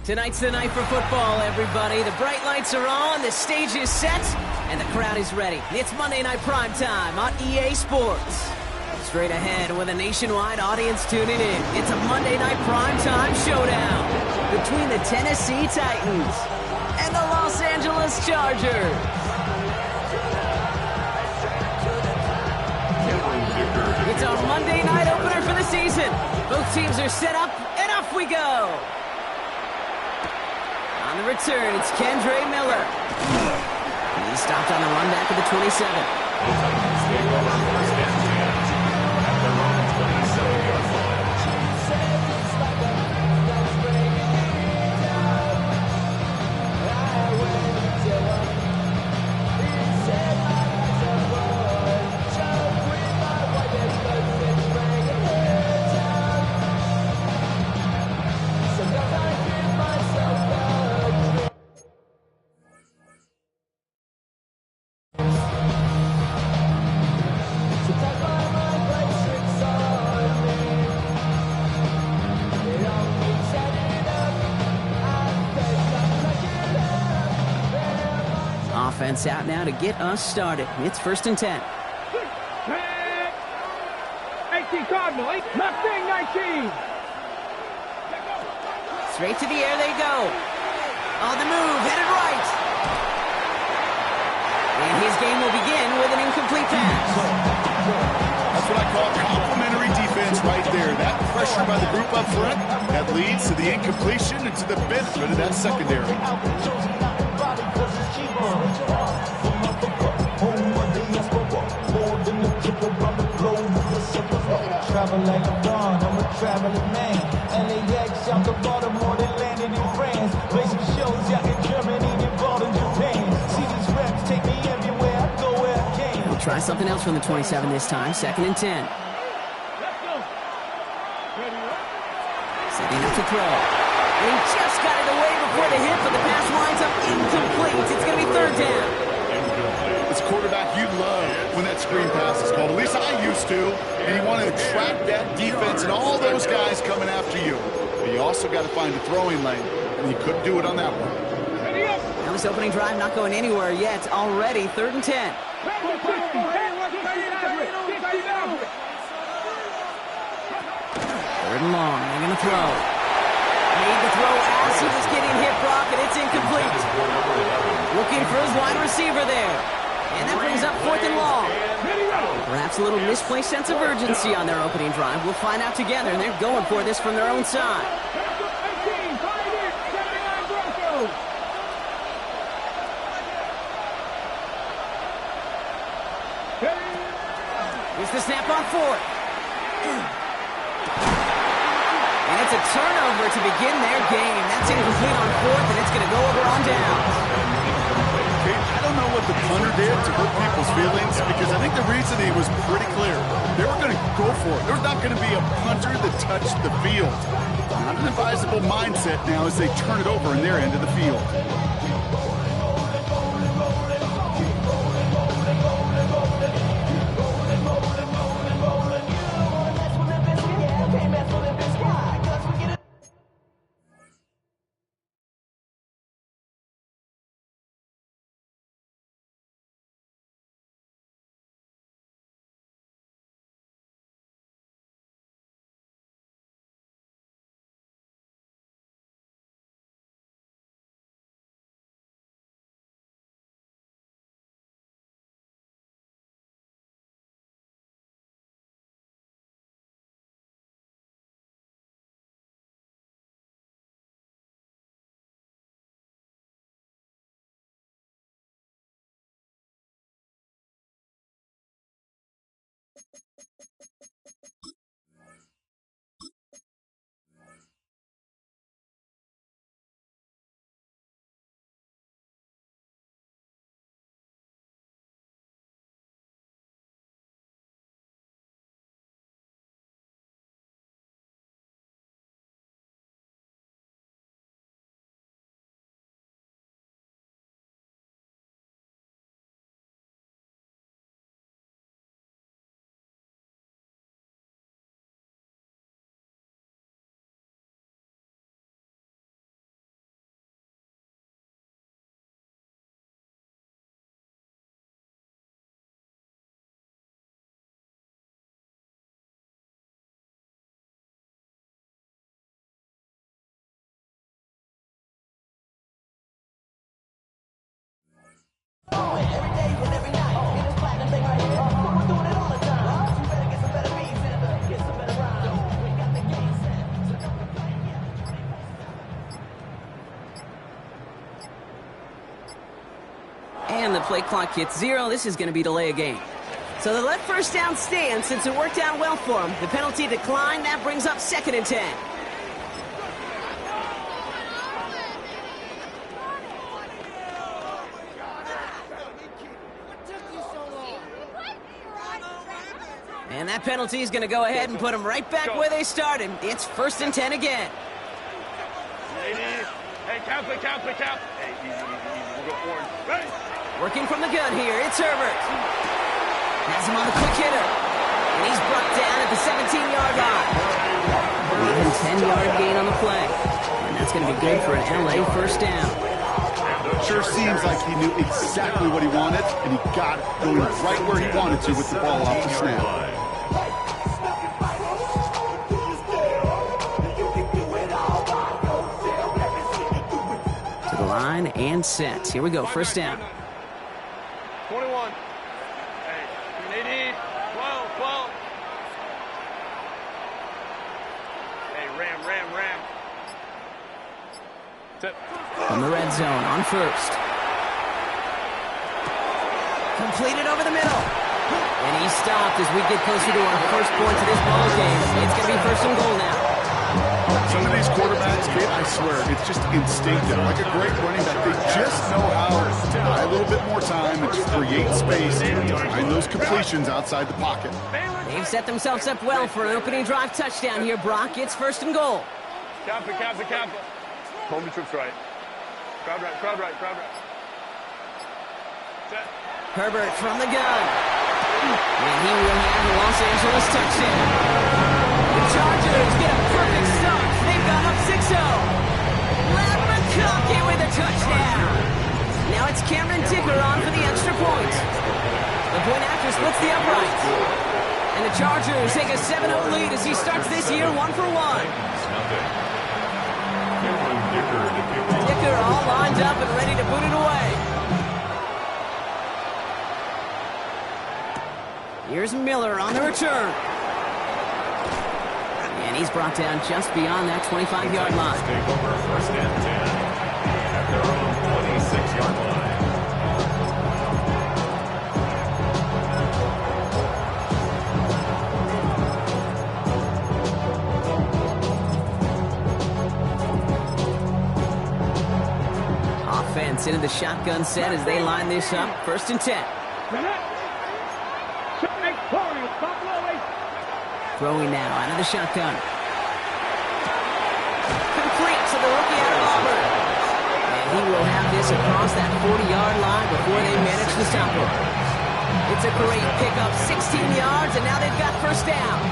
Tonight's the night for football, everybody. The bright lights are on, the stage is set, and the crowd is ready. It's Monday Night Primetime on EA Sports. Straight ahead with a nationwide audience tuning in. It's a Monday Night Primetime showdown between the Tennessee Titans and the Los Angeles Chargers. It's our Monday night opener for the season. Both teams are set up, and off we go. On the return, it's Kendre Miller. He's stopped on the run back of the 27. Offense out now to get us started. It's 1st and 10. 18 Cardinal, left wing 19. Straight to the air they go. On the move, headed right. And his game will begin with an incomplete pass. That's what I call complimentary defense right there. That pressure by the group up front, that leads to the incompletion and to the benefit of that secondary. Travel like a dawn, I'm a traveling man. LAX, out to Baltimore, they landed in France. Play some shows out in Germany, involved in Japan. See these reps take me everywhere, I go where I can. We'll try something else from the 27 this time. 2nd and 10. Setting up to throw. And he just got it away before the hit, but the pass winds up incomplete. It's going to be 3rd down. As a quarterback, you love when that screen pass is called. At least I used to. And you want to attract that defense and all those guys coming after you. But you also got to find a throwing lane, and you couldn't do it on that one. Now this opening drive not going anywhere yet. Already 3rd and 10. 3rd and long. They're going to throw. Made the throw as he was getting hit, Brock, and it's incomplete. Looking for his wide receiver there. And that brings up 4th and long. Perhaps a little misplaced sense of urgency on their opening drive. We'll find out together, and they're going for this from their own side. Here's the snap on 4th. And it's a turnover to begin their game. That's incomplete on 4th, and it's going to go over on down. I don't know what the punter did to hurt people's feelings, because I think the reasoning was pretty clear. They were going to go for it. There's not going to be a punter that touched the field. Not an advisable mindset now as they turn it over in their end of the field. play clock hits 0, this is going to be delay a game. So they let first down stand since it worked out well for them. The penalty declined. That brings up 2nd and 10. And that penalty is going to go ahead and put them right back where they started. It's 1st and 10 again. Hey, count. Hey, easy. We'll go orange. Ready? Working from the gun here, it's Herbert. Has him on the quick hitter. And he's brought down at the 17-yard line. Even 10-yard gain on the play. And that's going to be good for an LA first down. Sure seems like he knew exactly what he wanted, and he got it going right where he wanted to with the ball off the snap. To the line and set. Here we go, first down. 21. Hey, 12. Hey, ram. Tip. From the red zone on first. Completed over the middle. And he stopped as we get closer to our first points of this ball game. It's going to be 1st and goal now. Some of these quarterbacks, Kate, I swear, it's just instinctive. Like a great running back, they just know how to buy a little bit more time and just create space and find those completions outside the pocket. They've set themselves up well for an opening drive touchdown here, Brock. It's 1st and goal. Cap it. Homie trips right. Crowd right. Set. Herbert from the gun. And he will have a Los Angeles touchdown. The Chargers get a perfect start. They've gone up 6-0. Lab McConkey with a touchdown. Now it's Cameron Dicker on for the extra point. The point after splits the uprights. And the Chargers take a 7-0 lead as he starts this year 1-for-1. Dicker all lined up and ready to boot it away. Here's Miller on the return. And he's brought down just beyond that 25-yard line. Take over 1st and 10 at their own 26-yard line. Offense into the shotgun set as they line this up. 1st and 10. Throwing now out of the shotgun. Complete to the rookie out of Auburn. And he will have this across that 40-yard line before they manage to stop him. It's a great pickup, 16 yards, and now they've got 1st down.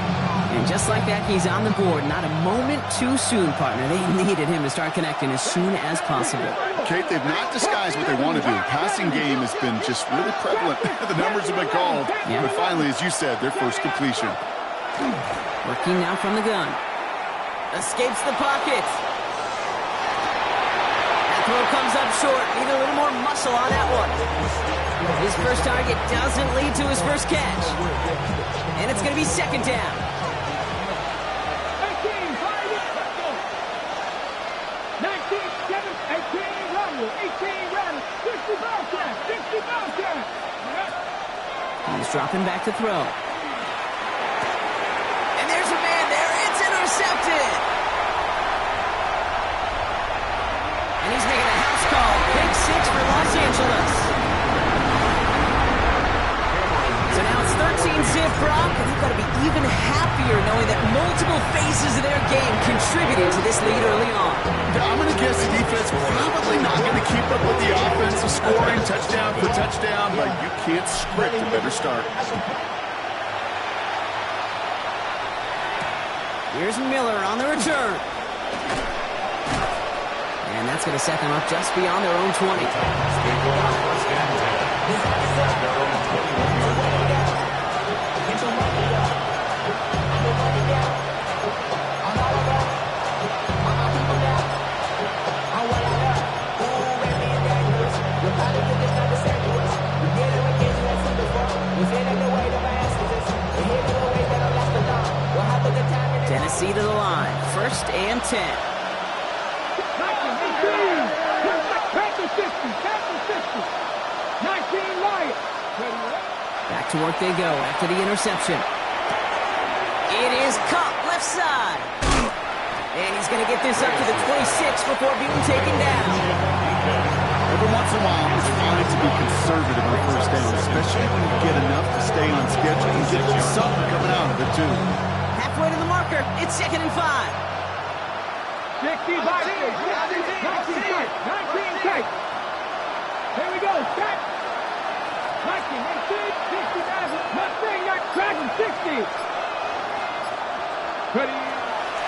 And just like that, he's on the board. Not a moment too soon, partner. They needed him to start connecting as soon as possible. Kate, they've not disguised what they want to do. Passing game has been just really prevalent. The numbers have been called. Yeah. But finally, as you said, their first completion. Working now from the gun. Escapes the pocket. That throw comes up short. Need a little more muscle on that one. His first target doesn't lead to his first catch. And it's going to be 2nd down. 60 He's dropping back to throw. And there's a man there. It's intercepted. And he's making a house call. Pick 6 for Los Angeles. So now it's 13-zip, Brock, and they've got to be even happier knowing that multiple phases of their game contributed to this lead early on. I'm going to guess the defense probably not going to keep up with the offense of scoring touchdown for touchdown, but you can't script a better start. Here's Miller on the return. And that's going to set them up just beyond their own 20. Tennessee to the line. 1st and 10. Back to 50. 19 Back to work they go after the interception. It is Cup, left side. And he's going to get this up to the 26 before being taken down. Every once in a while, it's fine to be conservative on first down, especially when you get enough to stay on schedule and get something coming out of it, too. Halfway to the marker, it's 2nd and 5. 65, 19 tight. Here we go, set. 19, 18, 69, Mustang, not tracking, 60. Ready.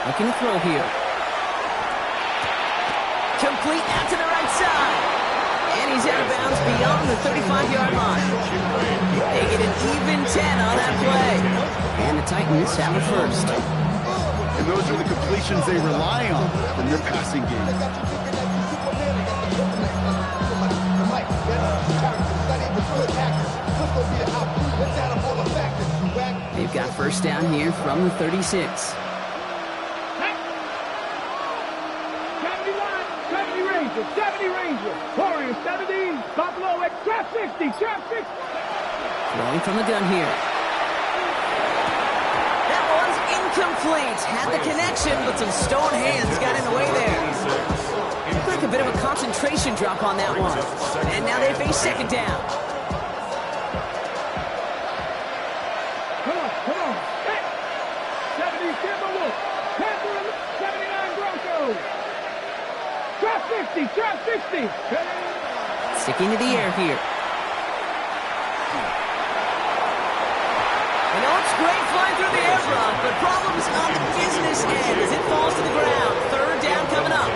Looking to throw here. Complete out to the right side. And he's out of bounds beyond the 35-yard line. They get an even 10 on that play. And the Titans have a first. And those are the completions they rely on in their passing game. They've got first down here from the 36. 70 Ranger, Warriors 70, Buffalo at trap 60, trap 60. Throwing from the gun here. That one's incomplete. Had the connection, but some stone hands got in the way there. Looked like a bit of a concentration drop on that one. And now they face second down. Come on. 70 Timberwolves, 79 Broncos. Trap 60, trap 60. Sticking to the air here. You know, it's great flying through the air, Brock, but problems on the business end as it falls to the ground. Third down coming up.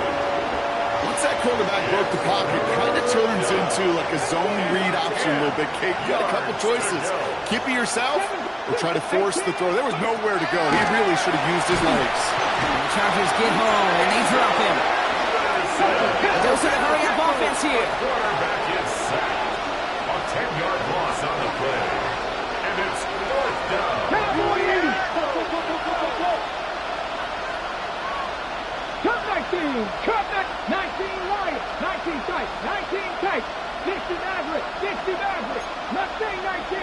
Once that quarterback broke the pocket, it kind of turns into like a zone read option a little bit. Kate, you got a couple choices. Keep it yourself or try to force the throw. There was nowhere to go. He really should have used his legs. The Chargers get home, and they drop him. They'll sort of hurry up offense here. Quarterback is sacked. A 10-yard loss on the play. And it's 4th down. Cowboy 80. Cut 19. Cut 19 Lions. 19 tight. 19 tight. 60 Maverick. 60 Maverick. Mustang 19.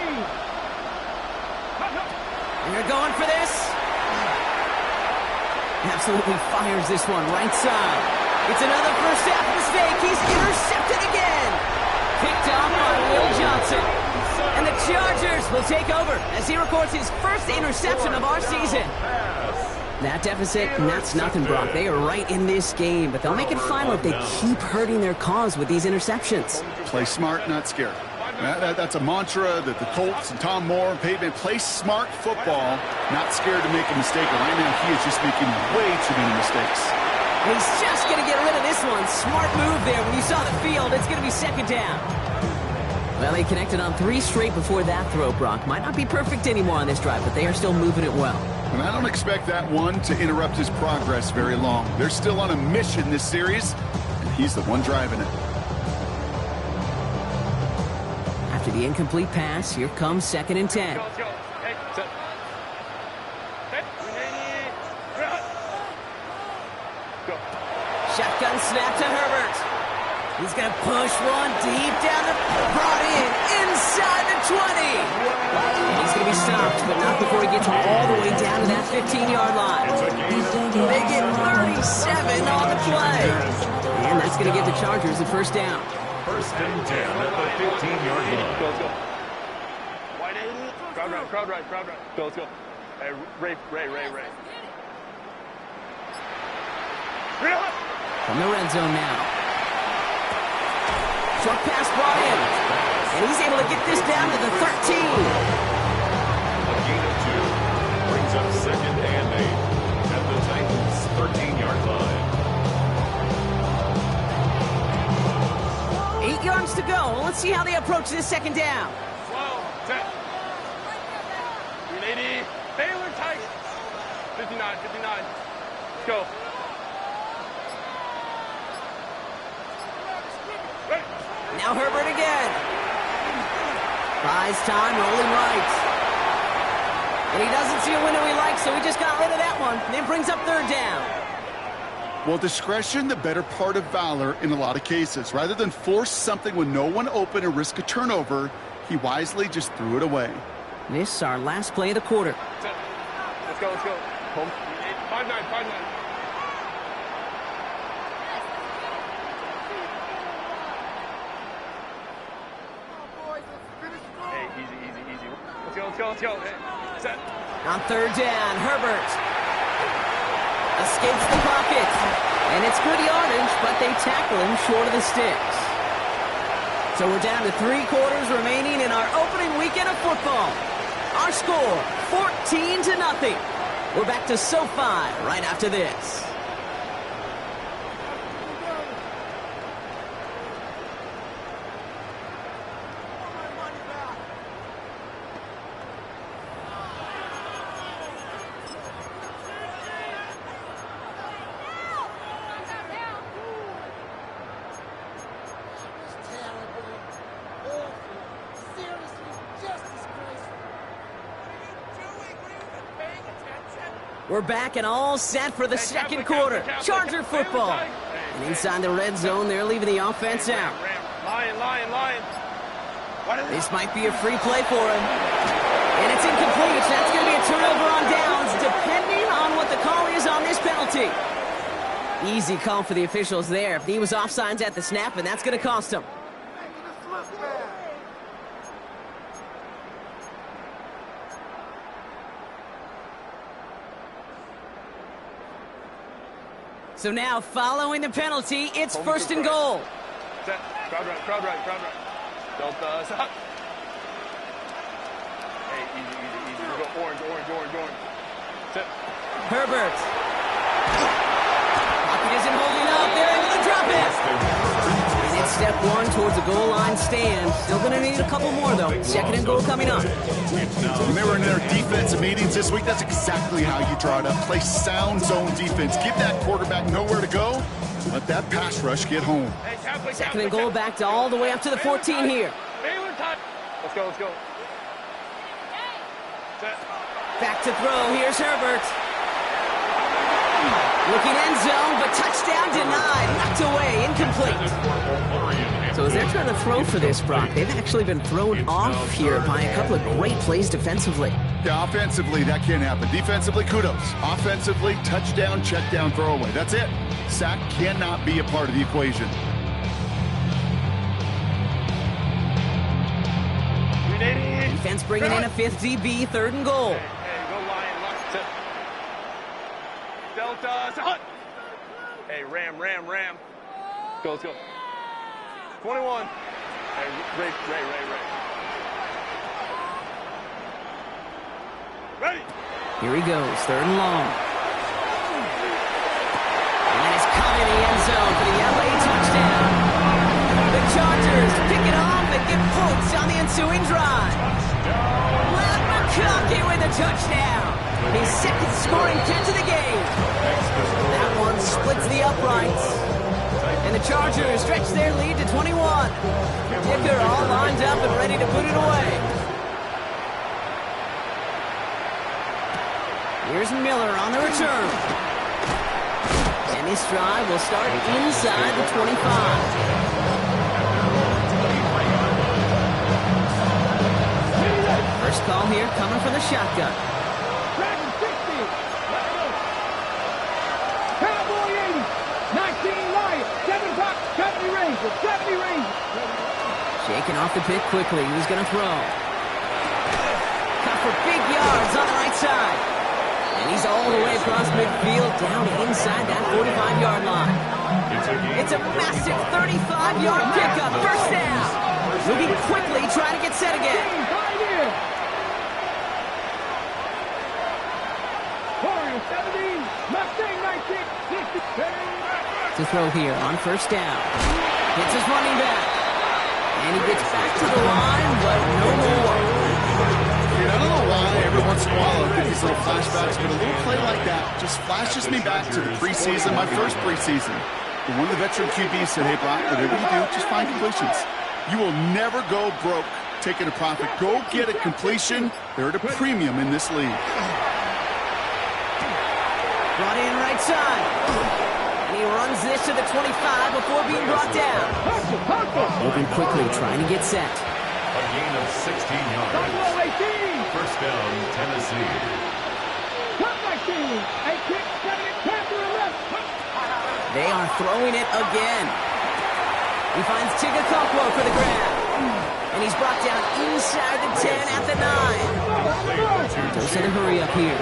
And they're going for this. Absolutely fires this one right side. It's another first half mistake. He's intercepted again. Picked off by Will Johnson. And the Chargers will take over as he records his first interception of our season. That deficit, that's nothing, Brock. They are right in this game, but they'll make it final if they keep hurting their cause with these interceptions. Play smart, not scared. That's a mantra that the Colts and Tom Moore and Peyton play smart football, not scared to make a mistake. And right now, he is just making way too many mistakes. He's just going to get rid of this one. Smart move there. When you saw the field, it's going to be second down. Well, they connected on 3 straight before that throw, Brock. Might not be perfect anymore on this drive, but they are still moving it well. And I don't expect that one to interrupt his progress very long. They're still on a mission this series, and he's the one driving it. After the incomplete pass, here comes 2nd and 10. Let's go. Hey, set. Hey. Go. Shotgun snap to Herbert. He's going to push one deep down the... Brought in inside the 20. And he's going to be stopped, but not before he gets all the way down to that 15-yard line. They get 37 on the play. And that's going to give the Chargers the first down. 1st and 10 at the 15-yard line. Go, let's go. Wide 80. Crowd right. Go, let's go. Hey, Ray. From the red zone now. Short pass brought in. And he's able to get this down to the 13. A gain of 2 brings up 2nd and 8 at the Titans' 13-yard line. 8 yards to go. Let's see how they approach this second down. Slow. 10. 380. Baylor tight. 59. Let's go. Ready. Now Herbert again. Buys time, rolling right. And he doesn't see a window he likes, so he just got rid of that one. And then brings up 3rd down. Well, discretion, the better part of valor in a lot of cases. Rather than force something when no one open and risk a turnover, He wisely just threw it away. This is our last play of the quarter. Let's go, let's go. Home. 5-9, 5-9. Hey, easy, easy, easy. Let's go, let's go, let's go. Hey, set. On third down, Herbert escapes the pocket. And it's good yardage, but they tackle him short of the sticks. So we're down to 3 quarters remaining in our opening weekend of football. Our score, 14-0. We're back to SoFi right after this. We're back and all set for the second quarter. Charger football. And inside the red zone, they're leaving the offense out. Lion. This might be a free play for him. And it's incomplete. That's going to be a turnover on downs, depending on what the call is on this penalty. Easy call for the officials there. He was offsides at the snap, and that's going to cost him. So now, following the penalty, it's first and goal. Set. Crowd right. Delta, stop. Hey, easy. We go orange. Set. Herbert. Pocket isn't holding up. They're able to drop it. And it's step 1 towards the goal line stand. Still going to need a couple more, though. Second and goal coming up. When they were in their defensive meetings this week, that's exactly how you draw it up. Play sound zone defense. Give that quarterback nowhere to go. Let that pass rush get home. Second and goal backed all the way up to the 14 here. Let's go. Set. Back to throw. Here's Herbert. Looking end zone, but touchdown denied. Knocked away. Incomplete. So as they're trying to throw for this, Brock, they've actually been thrown off here by a couple of great plays defensively. Yeah, offensively, that can't happen. Defensively, kudos. Offensively, touchdown, check down, throwaway. That's it. Sack cannot be a part of the equation. Defense bringing in a 5th DB, third and goal. Hey, go Lion, lock it. Delta, hut. Hey, Ram. Let's go. 21. Hey, Ray. Ready. Here he goes, third and long. And it's caught in the end zone for the LA touchdown. The Chargers pick it off and get points on the ensuing drive. Matt McConkey with a touchdown. His second scoring catch of the game. That one splits the uprights. And the Chargers stretch their lead to 21. Dicker all lined up and ready to put it away. Here's Miller on the return. And this drive will start inside the 25. First call here coming from the shotgun. Cowboy 80, 19 Lions, 7 o'clock, 70 Rangers. Shaking off the pick quickly. He was going to throw. Cut for big yards on the right side. And he's all the way across midfield down inside that 45-yard line. It's a massive 35-yard pickup. First down. Moving quickly, trying to get set again. Warriors 17, Mustang 19, 60. To throw here on first down. Hits his running back. And he gets back to the line, but no more. I don't know why every once in a while I get these little flashbacks, but a little play like that just flashes me back to the preseason, my first preseason. When one of the veteran QBs said, hey, Brock, whatever you do, just find completions. You will never go broke taking a profit. Go get a completion. They're at a premium in this league. Brought in right side. And he runs this to the 25 before being brought down. Moving quickly, trying to get set. gain of 16 yards. Buffalo 18. First down, Tennessee. Cut 19. A kick, 7, Panther 11. They are throwing it again. He finds Tigger Cockwell for the grab. And he's brought down inside the 10 at the 9. Don't send a hurry up here. 19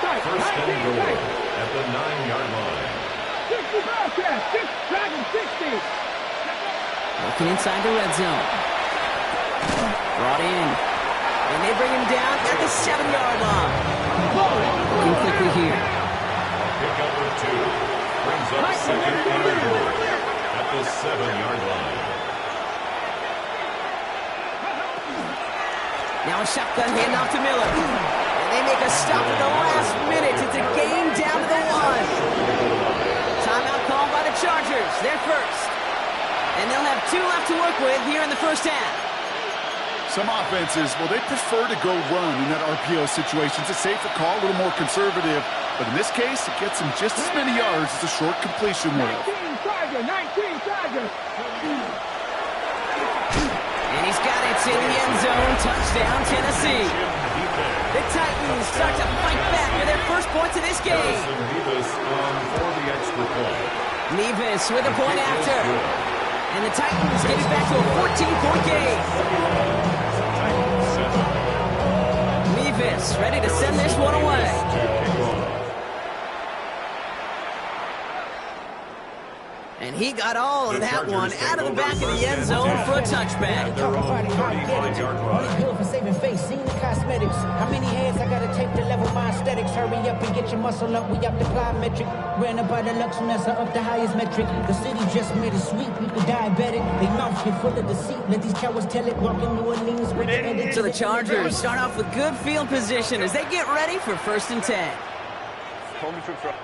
tight. First 19 and goal tight. at the 9-yard line. 60 Bearcats. 6, Dragon 60. Looking inside the red zone. Brought in. And they bring him down at the 7-yard line. Looking quickly here. Pick up with 2. Brings up second and goal at the 7-yard line. Now a shotgun handoff to Miller. And they make a stop at the last minute. It's a game down to the 1. Timeout called by the Chargers. They're first. And they'll have 2 left to work with here in the first half. Some offenses, well, they prefer to go run in that RPO situation. It's a safer call, a little more conservative. But in this case, it gets him just as many yards as a short completion will. 19 Tiger. 19 Tiger. And he's got it in the end zone. Touchdown, Tennessee. The Titans start to fight back for their first points of this game. Nevis for the extra point. Nevis with a point after. And the Titans get it back to a 14-point game. Nevis ready to send this one away. And he got all of that one out of the back of the end zone for a touchback. Good for saving face, seen the cosmetics. How many heads I gotta take to level my aesthetics? Hurry up and get your muscle up, we up the plyometric. Ran up by the Lux Nessa up the highest metric. The city just made it sweet, people diabetic. They mouth shit full of deceit. Let these cowards tell it, walking New Orleans with the edit. So the Chargers start off with good field position as they get ready for 1st and 10. Homie troops are up.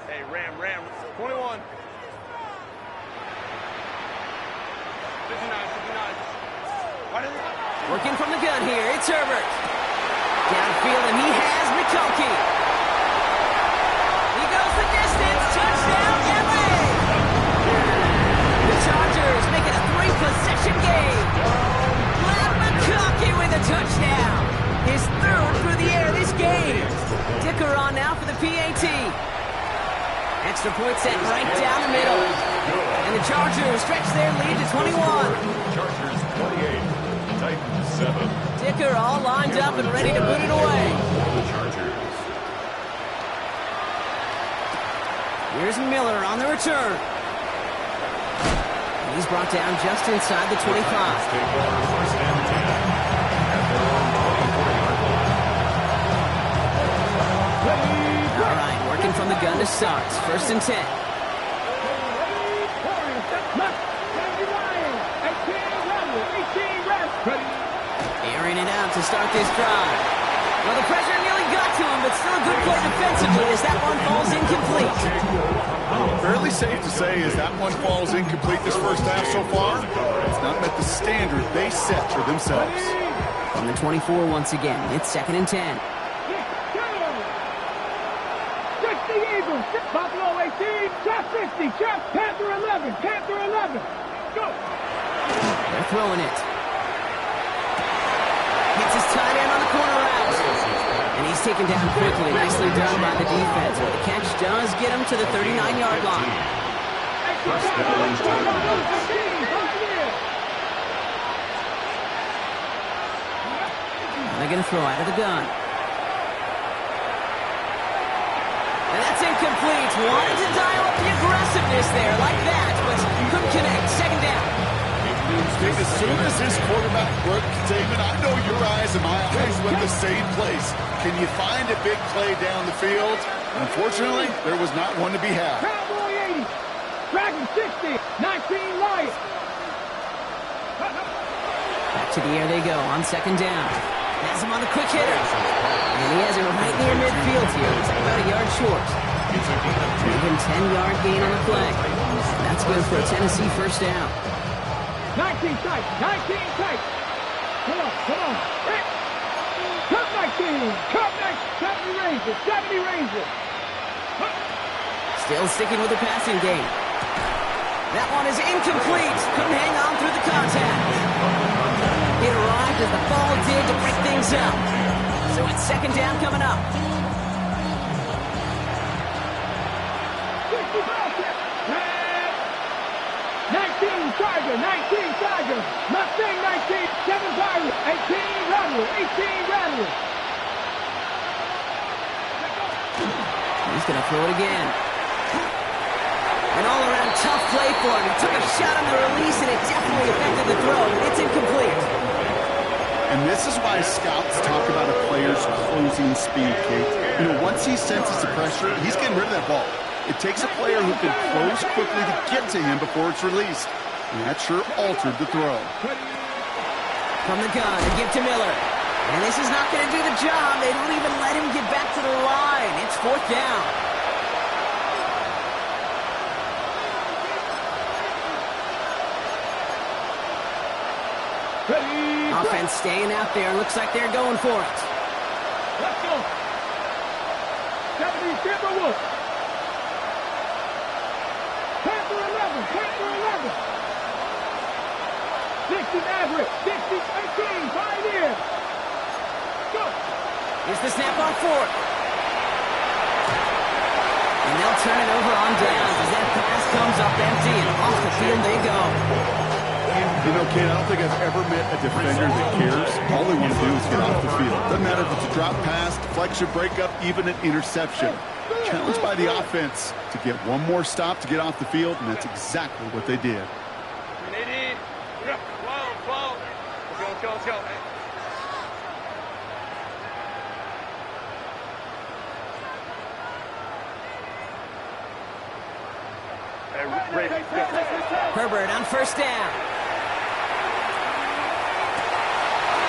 Hey, Ram. 21. 59. Working from the gun here, it's Herbert. Downfield, and he has McConkey. He goes the distance, touchdown, LA! The Chargers make it a 3-possession game. Glad McConkey with a touchdown. His 3rd through the air this game. Dicker on now for the PAT. Extra point set right down the middle. And the Chargers stretch their lead to 21. Chargers 28. Titans 7. Dicker all lined up and ready to put it away. The Chargers. Here's Miller on the return. And he's brought down just inside the 25. Take over 1st and 10 at their own 24-yard line. All right, working from the gun to start. 1st and 10. Airing it out to start this drive. Well, the pressure nearly got to him, but still a good play defensively as that one falls incomplete. Fairly safe to say as that one falls incomplete this first half so far, it's not met the standard they set for themselves. From the 24 once again, it's 2nd and 10. Buffalo 18, Chop 50, Chop Panther 11, Panther 11. Go. They're throwing it. Gets his tight end on the corner route. And he's taken down quickly. Nicely done by the defense. But the catch does get him to the 39-yard line. They're going to throw out of the gun. And that's incomplete. Wanted to dial up the aggressiveness there like that, but couldn't connect. 2nd down. As soon as this quarterback broke containment, I know your eyes and my eyes went the same place. Can you find a big play down the field? Unfortunately, there was not one to be had. Cowboy 80, Dragon 60, 19 Lions. Back to the air they go on 2nd down. Has him on the quick hitter. And he has it right near midfield here. He's about a yard short. Even 10-yard gain on the play. That's good for a Tennessee 1st down. 19 tight, 19 tight. Come on. Cut 19, cut 70 Rangers. Still sticking with the passing game. That one is incomplete. Couldn't hang on through the contact. It arrived as the ball did to break things up. So it's second down coming up. 19 Tiger, 19 Tiger. Mustang 19, 7 Pirate, 18 Rebel, 18 Rebel. He's going to throw it again. An all-around tough play for him. He took a shot on the release, and it definitely affected the throw. It's incomplete. And this is why scouts talk about a player's closing speed, Kate. You know, once he senses the pressure, he's getting rid of that ball. It takes a player who can close quickly to get to him before it's released. And that sure altered the throw. From the gun, a give to Miller. And this is not going to do the job. They don't even let him get back to the line. It's fourth down. Offense staying out there. Looks like they're going for it. Let's go. 70 Timberwolves. Panther 11, Panther 11. 60 Maverick, 60, 18, Pioneers. Go. Here's the snap on fourth. And they'll turn it over on downs as that pass comes up empty, and off the field they go. You know, Kate, I don't think I've ever met a defender that cares. All they want to do is get off the field. Doesn't matter if it's a drop pass, deflection, breakup, even an interception. Challenged by the offense to get one more stop to get off the field, and that's exactly what they did. Let's go, let's go. Herbert on first down.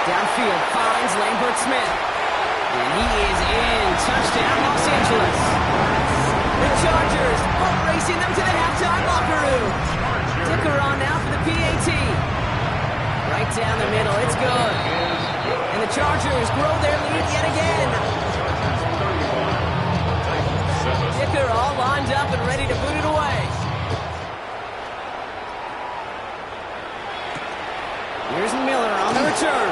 Downfield finds Lambert Smith. And he is in. Touchdown, Los Angeles. The Chargers boat racing them to the halftime locker room. Dicker on now for the PAT. Right down the middle. It's good. And the Chargers grow their lead yet again. Dicker all lined up and ready to boot it away. Here's Miller on the return.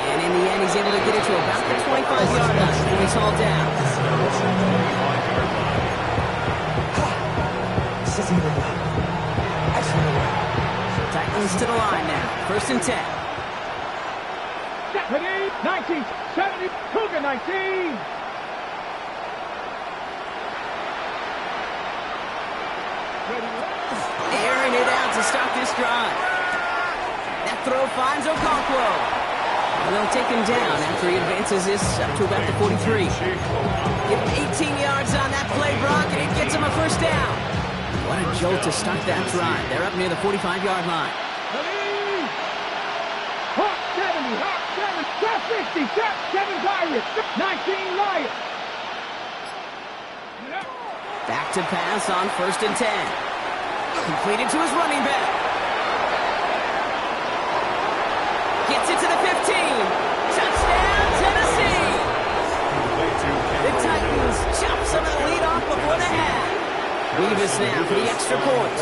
And in the end, he's able to get it to about the 25-yard line before he's hauled down. Titans to the line now. First and 10. 19, 70, Cougar 19. Airing it out to start this drive. That throw finds Okonkwo. And they'll take him down after he advances this up to about the 43. Give him 18 yards on that play, Brock, and it gets him a first down. What a jolt to start that drive. They're up near the 45-yard line. Hawk 70, Hawk 7, Top 60, Top 7 Pirates, 19 Lions. Back to pass on first and 10. Completed to his running back. Gets it to the 15. Touchdown, Tennessee. The Titans chop some of the lead off before the half. Revis now for the extra point.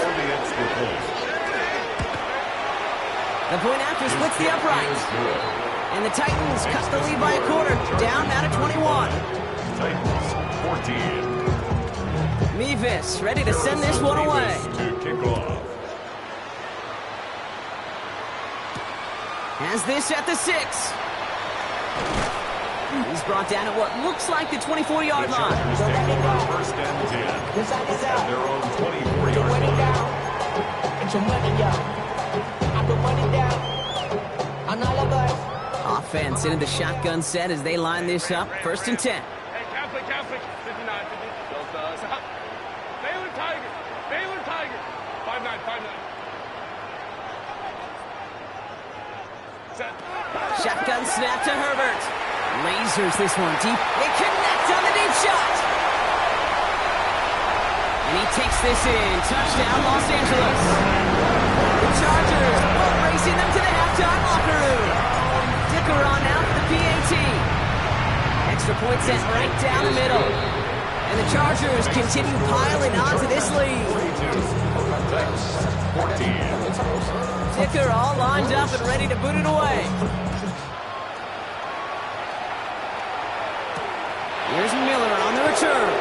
The point after splits the uprights. And the Titans cut the lead by a quarter. Down now to 21. Titans 14. Revis ready to send this one away. To kick off. Has this at the 6. He's brought down at what looks like the 24-yard line. First and 10. At their own 24-yard line. Get your money up. I put money down on all of us. Offense into the shotgun set as they line this up. First and 10. Hey, Catholic, 59, 50. Stop. Baylor Tiger. 5'9". Set. Shotgun snap to Herbert. Lasers this one deep. They connect on the deep shot. And he takes this in. Touchdown, Los Angeles. The Chargers boat racing them to the halftime locker room. Dicker on now for the PAT. Extra point set right down the middle. And the Chargers continue piling onto this lead. Titans 14. Dicker all lined up and ready to boot it away. Here's Miller on the return.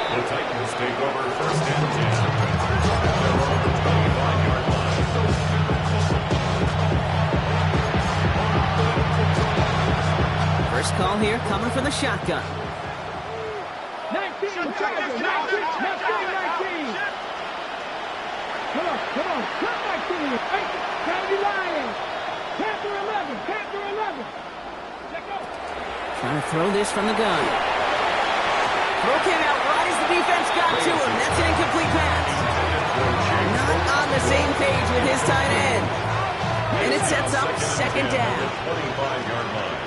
The Titans take over first and 10. They're on the 25-yard line. First call here coming from the shotgun. 19, Chargers, 19. Come on, cut 19. County Lions. Panther 11. Trying to throw this from the gun. Throw came out right as the defense got to him. That's an incomplete pass. Not on the same page with his tight end. And it sets up second down. 25-yard line.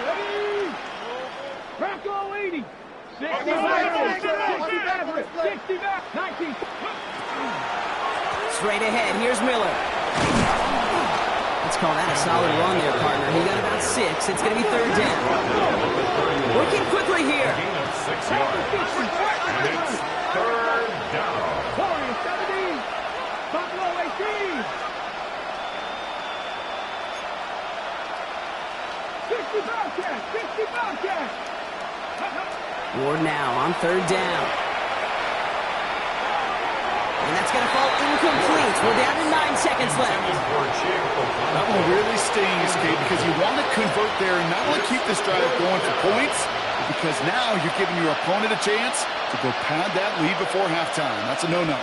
Ready? Bronco 80. 60 Maverick. 60 back. 19. Straight ahead, here's Miller. Let's call that a solid run there, partner. He got about 6. It's going to be third down. Working quickly here. Gain of 6 yards. And it's third down. Corey 17. Buffalo 18. 60 Bobcat. Ward now on third down. And that's going to fall incomplete. We're down to 9 seconds left. That one really stings, Kate, because you want to convert there and not only keep this drive going for points, because now you're giving your opponent a chance to go pad that lead before halftime. That's a no-no.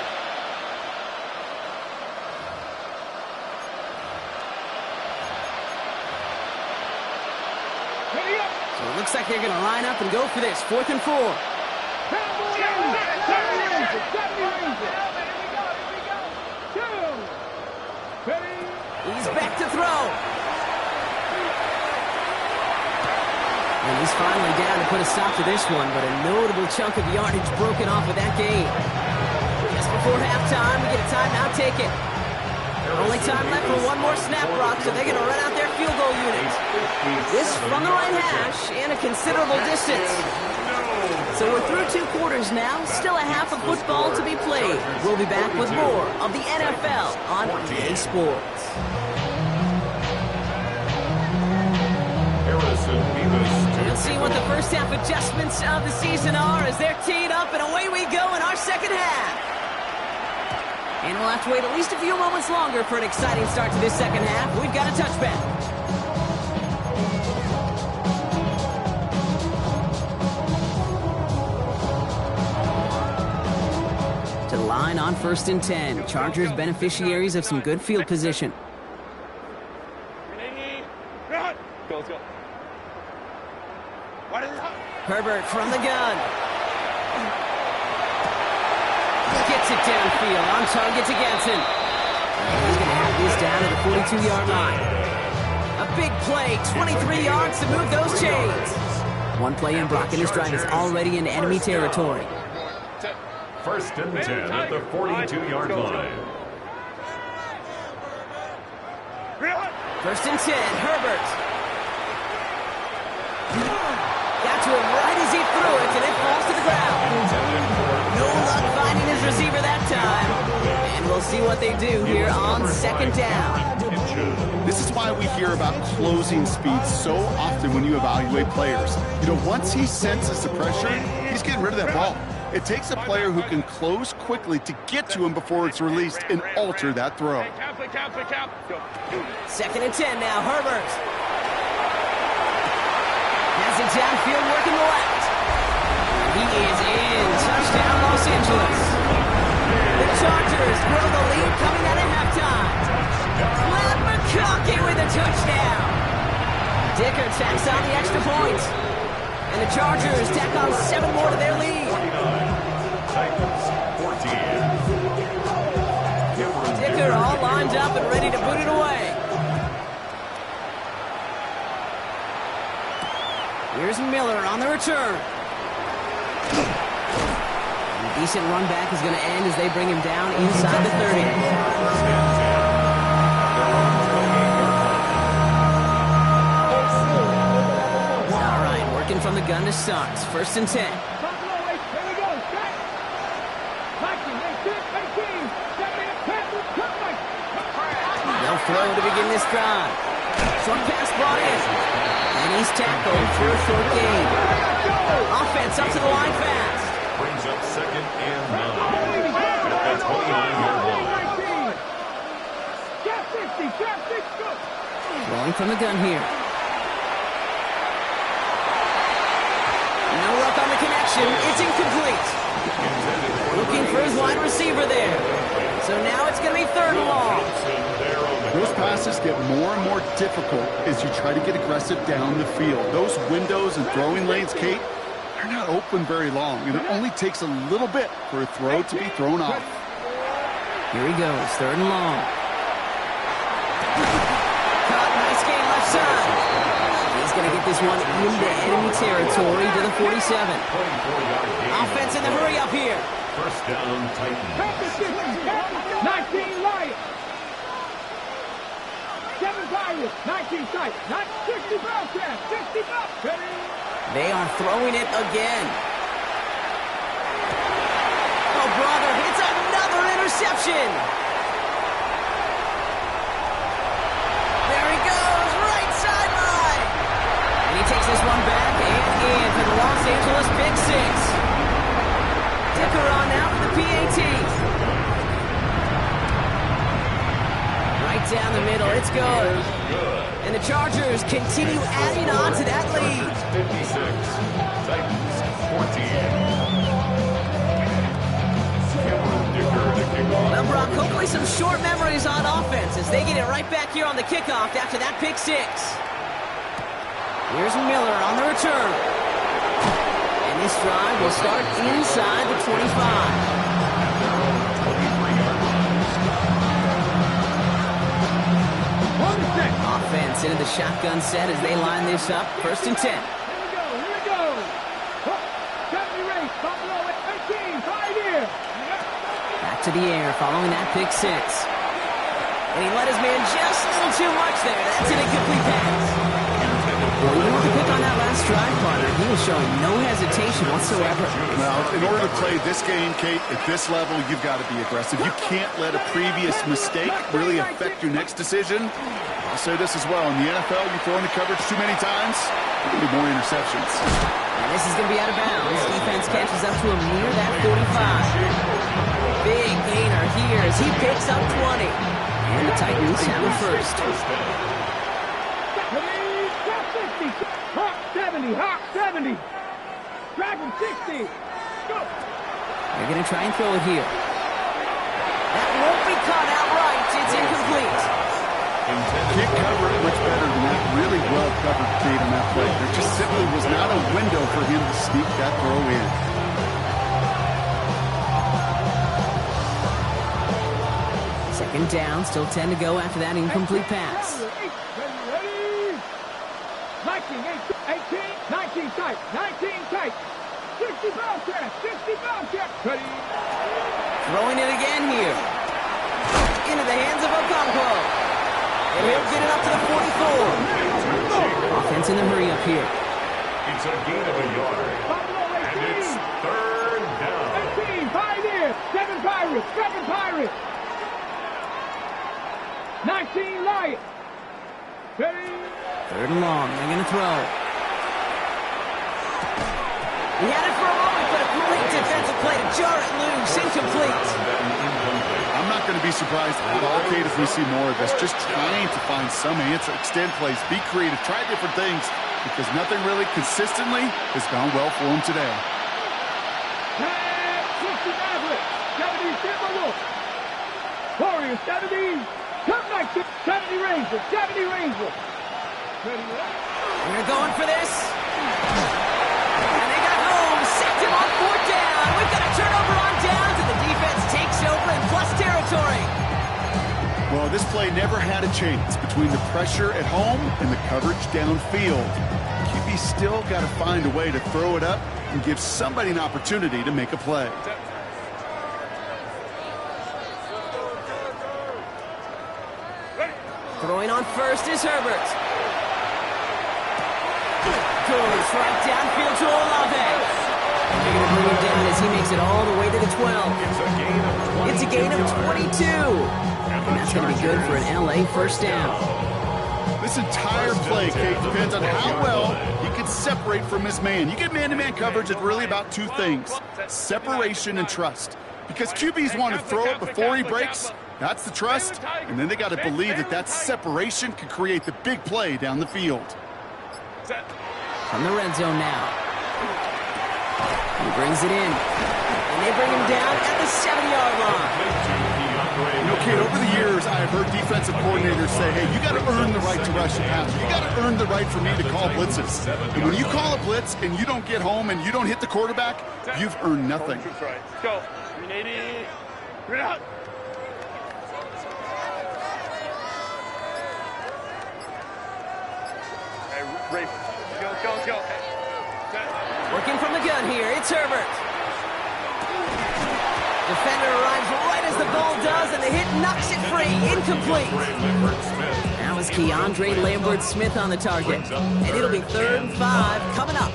So it looks like they're going to line up and go for this. 4th and 4. He's back to throw. And he's finally down to put a stop to this one, but a notable chunk of yardage broken off with that game. Just before halftime, we get a timeout taken. Only time left for one more snap, Brock, so they're going to run out their field goal unit. This from the right hash and a considerable distance. So we're through 2 quarters now, still a half of football to be played. We'll be back with more of the NFL on EA Sports. We'll see what the first half adjustments of the season are as they're teed up, and away we go in our second half. And we'll have to wait at least a few moments longer for an exciting start to this second half. We've got a touchback. To the line on 1st and 10. Chargers beneficiaries of some good field position. Let's go. Herbert from the gun. Gets it downfield, on target to Ganson. He's going to have this down at the 42-yard line. A big play, 23 yards to move those chains. One play in, Brock, and his drive is already into enemy territory. 1st and 10 at the 42-yard line. 1st and 10, Herbert. Got to him right as he threw it, and it falls to the ground. No luck finding his receiver that time. And we'll see what they do here on 2nd down. This is why we hear about closing speed so often when you evaluate players. You know, once he senses the pressure, he's getting rid of that ball. It takes a player who can close quickly to get to him before it's released and alter that throw. 2nd and 10 now, Herbert. Has it downfield, working the left. He is in. Touchdown, Los Angeles. The Chargers grow the lead coming out of halftime. Glad McConkey with a touchdown. Dicker tacks on the extra point. And the Chargers tack on 7 more to their lead. Titans 14. Dicker all lined up and ready to boot it away. Here's Miller on the return. And a decent run back is going to end as they bring him down inside the 30. All right, working from the gun to start. 1st and 10. this drive. Short pass brought in. And he's tackled for a short gain. Offense up to the line fast. Brings up 2nd and 9. At the 29-yard line. Throwing from the gun here. No luck on the connection. It's incomplete. Looking for his wide receiver there. So now it's going to be 3rd and long. Those passes get more and more difficult as you try to get aggressive down the field. Those windows and throwing lanes, Kate, they're not open very long, and it only takes a little bit for a throw to be thrown off. Here he goes, 3rd and long. Caught, nice gain left side. He's going to get this one into enemy territory to the 47. Offense in the hurry up here. 1st down, Titans. 19 Lions. 7 Pirates. 19 tight. 60 Bobcats. 60 Bobcats. They are throwing it again. Oh, brother, it's another interception. There he goes, right sideline. And he takes this one back and in for the Los Angeles Big Six. Dicker on now for the PAT. Right down the middle, it's good. And the Chargers continue adding on to that lead. 56, Titans 14. Well, Brock, hopefully some short memories on offense as they get it right back here on the kickoff after that pick 6. Here's Miller on the return. And this drive will start inside the 25. Offense into the shotgun set as they line this up. 1st and 10. Here we go. 70 race. Buffalo at 18. 5 here. Back to the air following that pick 6. And he let his man just a little too much there. That's an incomplete pass. Well, even with the pick on that last drive, partner, he was showing no hesitation whatsoever. Now, in order to play this game, Kate, at this level, you've got to be aggressive. You can't let a previous mistake really affect your next decision. I'll say this as well. In the NFL, you throw into coverage too many times, there'll be more interceptions. And this is going to be out of bounds. Defense catches up to him near that 45. Big gainer here as he picks up 20. And the Titans have the first. Hawk 70. Hawk 70. Dragon 60. Go. They're going to try and throw it here. That won't be caught outright. It's incomplete. Can't cover it much better than that. Really well covered, Kate, on that play. There just simply was not a window for him to sneak that throw in. Second down, still 10 to go after that incomplete pass. Ready. 19, 18, 19 tight. 19 tight. 60 Bobcats. 60 Bobcats. Ready. Throwing it again here. Into the hands of Okonkwo. And he'll get it up to the 44. Offense in the hurry up here. It's a gain of a yard. And it's 3rd down. 18, 5 here. 7 Pirates. 7 Pirates. 19 Lions. Ready. 3rd and long. They're going to throw. He had it for a moment, but a great defensive play to jar it loose. Incomplete. I'm not going to be surprised at all, Kate, if we see more of this. Just trying to find some answer. Extend plays. Be creative. Try different things because nothing really consistently has gone well for him today. 60 Maverick. 70 Timberwolves. Warriors 70. Come back to 70 Rangers. 70 Rangers. We're going for this. And they got home. Sacked him on 4th down. We've got a turnover on downs, and the defense takes over in plus territory. Well, this play never had a chance between the pressure at home and the coverage downfield. QB still got to find a way to throw it up and give somebody an opportunity to make a play. Throwing on first is Herbert. Goes right downfield to Olave. And they're going to bring him down as he makes it all the way to the 12. It's a gain of 22. And that's going to be good for an LA first down. This entire play, Kate, depends on how well he can separate from his man. You get man-to-man coverage, it's really about two things, separation and trust. Because QBs want to throw it before he breaks, that's the trust, and then they got to believe that that separation can create the big play down the field. From the red zone now. He brings it in, and they bring him down at the 7-yard line. You know, Kate, over the years, I've heard defensive coordinators say, hey, you got to earn the right to rush the passer. You got to earn the right for me to call blitzes. And when you call a blitz and you don't get home and you don't hit the quarterback, you've earned nothing. Let's go. 380. Bring it out. Hey, Rafe. Let's go. Working from the gun here, it's Herbert. Defender arrives right as the ball does, and the hit knocks it free. Incomplete. That was Keandre Lambert-Smith on the target. And it'll be 3rd and 5 coming up.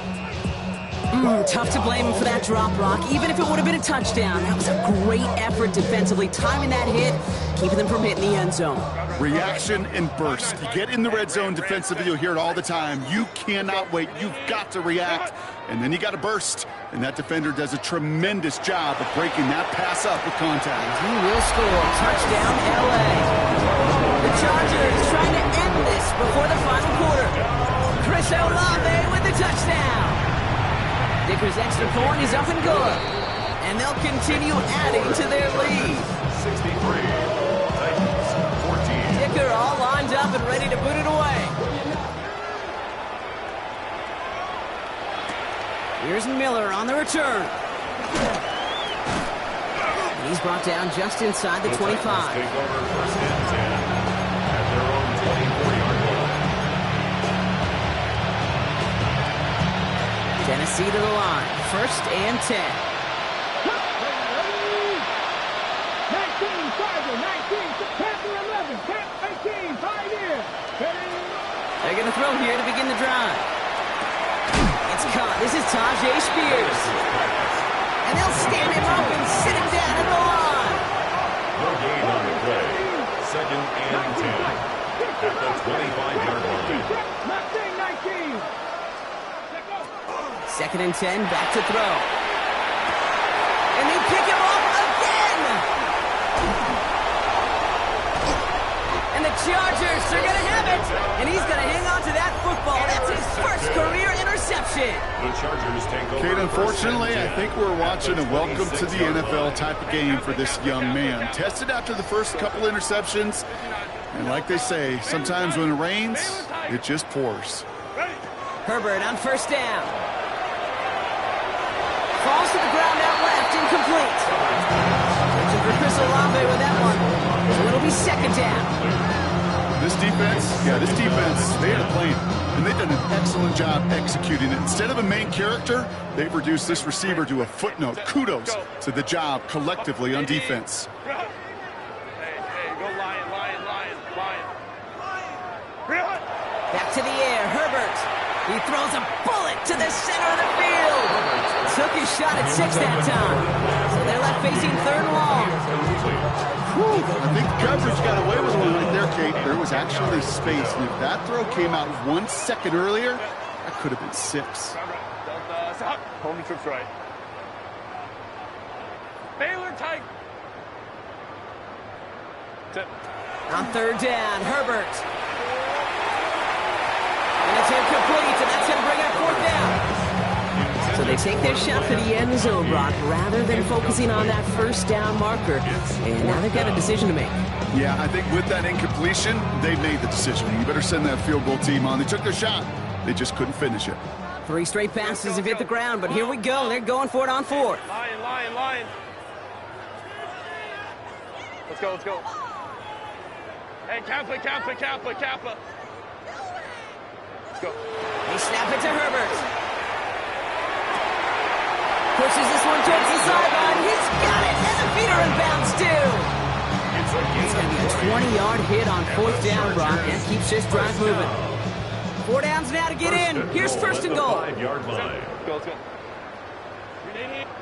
Tough to blame him for that drop, Brock, even if it would have been a touchdown. That was a great effort defensively, timing that hit, keeping them from hitting the end zone. Reaction and burst. You get in the red zone defensively, you'll hear it all the time. You cannot wait. You've got to react, and then you got to burst. And that defender does a tremendous job of breaking that pass up with contact. He will score. Touchdown, L.A. The Chargers trying to end this before the final quarter. Chris Olave with the touchdown. Dicker's extra point is up and good. And they'll continue adding to their lead. 63, Titans, 14. Dicker all lined up and ready to put it away. Here's Miller on the return. He's brought down just inside the 25. Take over 1st and 10 at their own 24-yard line. Tennessee to the line. 1st and 10. 19, Charger, 19, Panther 11, Panther 18, Pioneer. They're going to throw here to begin the drive. It's caught. This is Tajay Spears. And they'll stand him up and sit him down at the line. No gain on the play. 2nd and 10 at the 25-yard line. 19. 2nd and 10, back to throw. And they pick him off again! And the Chargers are going to have it! And he's going to hang on to that football. That's his first career interception. The Chargers take over. Kate, unfortunately, I think we're watching a welcome to the NFL type of game for this young man. Tested after the first couple interceptions, and like they say, sometimes when it rains, it just pours. Herbert on 1st down. Falls to the ground out left, incomplete. Looking for Chris Olave with that one. So it'll be 2nd down. This defense, they had a plan, and they've done an excellent job executing it. Instead of a main character, they've reduced this receiver to a footnote. Kudos to the job collectively on defense. Hey, go Lion. Back to the air, Herbert. He throws a bullet to the center of the field. Took his shot at 6 that time. So they're left facing 3rd and long. I think the coverage got away with one right there, Kate. There was actually space, and if that throw came out 1 second earlier, that could have been 6. Stop. Home trips right. Baylor tight. On 3rd down, Herbert. And it's incomplete, and that's going to bring up 4th down. So they take their shot for the end zone, Brock, rather than focusing on that 1st down marker. And now they've got a decision to make. Yeah, I think with that incompletion, they made the decision. You better send that field goal team on. They took their shot. They just couldn't finish it. 3 straight passes have hit the ground, but here we go. They're going for it on 4th. Lion. Let's go. Hey, Kappa. Let's go. They snap it to Herbert. Pushes this one towards the sideline. He's got it, and the feet are in bounds too. It's going to be a 20-yard hit on 4th down, Brock. That keeps this drive moving. 4 downs now to get in. Here's 1st and goal. 5-yard line. Let's go.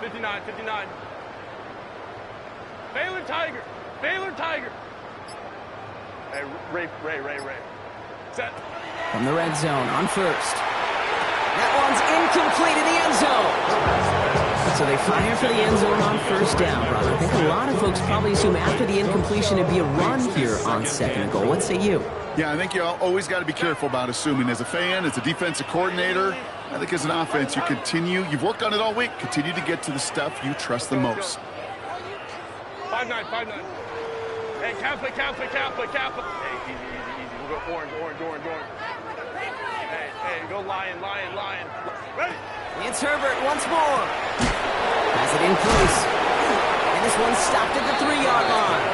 59. Baylor Tiger. Hey, Ray. Set. From the red zone on first. That one's incomplete in the end zone. So they fire for the end zone on first down, Rob. I think a lot of folks probably assume after the incompletion it'd be a run here on second and goal. What say you? Yeah, I think you always got to be careful about assuming. As a fan, as a defensive coordinator, I think as an offense, you've worked on it all week, continue to get to the stuff you trust the most. 5-9, 5-9. Hey, Catholic. Hey, easy. We'll go orange. Hey, go lion. Ready? It's Herbert once more. Has it in place. And this one's stopped at the 3-yard line.